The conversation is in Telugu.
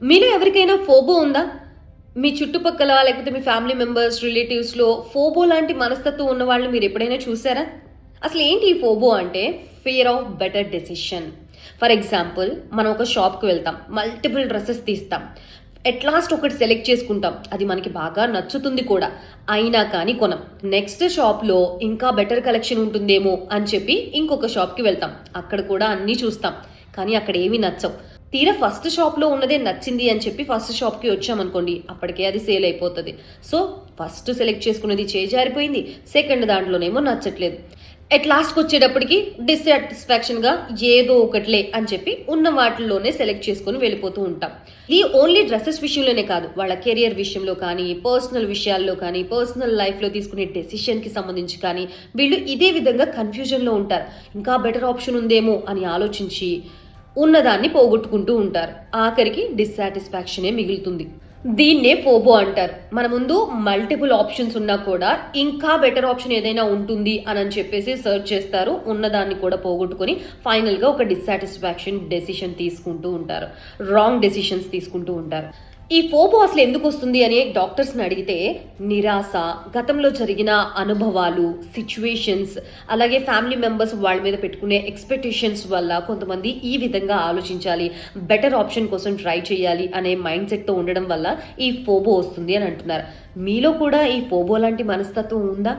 మీలో ఎవరికైనా ఫోబో ఉందా? మీ చుట్టుపక్కల లేకపోతే మీ ఫ్యామిలీ మెంబర్స్, రిలేటివ్స్‌లో ఫోబో లాంటి మనస్తత్వం ఉన్న వాళ్ళని మీరెప్పుడైనా చూసారా? అసలేంటి ఈ ఫోబో అంటే fear of better decision. For example మనం ఒక షాప్‌కి వెళ్తాం. మల్టిపుల్ డ్రెసెస్ తీస్తాం. ఎట్ లాస్ట్ ఒకటి సెలెక్ట్ చేసుకుంటాం. అది మనకి బాగా నచ్చుతుంది కూడా. అయినా కానీ కొనం. నెక్స్ట్ షాప్‌లో ఇంకా బెటర్ కలెక్షన్ ఉంటుందేమో అని చెప్పి ఇంకొక షాప్‌కి వెళ్తాం. అక్కడ కూడా అన్నీ చూస్తాం. కానీ అక్కడ ఏమీ నచ్చవు. తీరా ఫస్ట్ షాప్‌లో ఉన్నదే నచ్చింది అని చెప్పి ఫస్ట్ షాప్‌కి వచ్చామనుకోండి, అప్పటికే అది సేల్ అయిపోతది. సో, ఫస్ట్ సెలెక్ట్ చేసుకున్నది చేజారిపోయింది. సెకండ్ దాంట్లోనేమో నచ్చట్లేదు. ఎట్ లాస్ట్‌కొచ్చేటప్పటికి డిస్సాటిస్ఫాక్షన్‌గా ఏదో ఒకటిలే అని చెప్పి ఉన్న వాటిల్లోనే సెలెక్ట్ చేసుకొని వెళ్ళిపోతూ ఉంటాం. ఇది ఓన్లీ డ్రెసెస్ విషయంలోనే కాదు. వాళ్ళ కెరియర్ విషయంలో కానీ, పర్సనల్ విషయాల్లో కానీ, పర్సనల్ లైఫ్‌లో తీసుకునే డెసిషన్‌కి సంబంధించి కానీ, వీళ్ళు ఇదే విధంగా కన్‌ఫ్యూజన్‌లో ఉంటారు. ఇంకా బెటర్ ఆప్షన్ ఉందేమో అని ఆలోచించి ఉన్నదాన్ని పోగొట్టుకుంటూ ఉంటారు. ఆఖరికి డిస్సాటిస్ఫాక్షనే మిగులుతుంది. దీన్నే ఫోబో అంటారు. మన ముందు మల్టిపుల్ ఆప్షన్స్ ఉన్నా కూడా ఇంకా బెటర్ ఆప్షన్ ఏదైనా ఉంటుంది అని చెప్పేసి సెర్చ్ చేస్తారు. ఉన్నదాన్ని కూడా పోగొట్టుకొని ఫైనల్‌గా ఒక డిస్సాటిస్ఫాక్షన్ డెసిషన్ తీసుకుంటూ ఉంటారు. రాంగ్ డెసిషన్స్ తీసుకుంటూ ఉంటారు. ఈ ఫోబో అసలు ఎందుకు వస్తుంది అని డాక్టర్స్ని అడిగితే నిరాశ, గతంలో జరిగిన అనుభవాలు, సిచ్యువేషన్స్, అలాగే ఫ్యామిలీ మెంబర్స్ వాళ్ళ మీద పెట్టుకునే ఎక్స్పెక్టేషన్స్ వల్ల కొంతమంది ఈ విధంగా ఆలోచించాలి, బెటర్ ఆప్షన్ కోసం ట్రై చేయాలి అనే మైండ్ సెట్తో ఉండడం వల్ల ఈ ఫోబో వస్తుంది అని అంటున్నారు. మీలో కూడా ఈ ఫోబో లాంటి మనస్తత్వం ఉందా?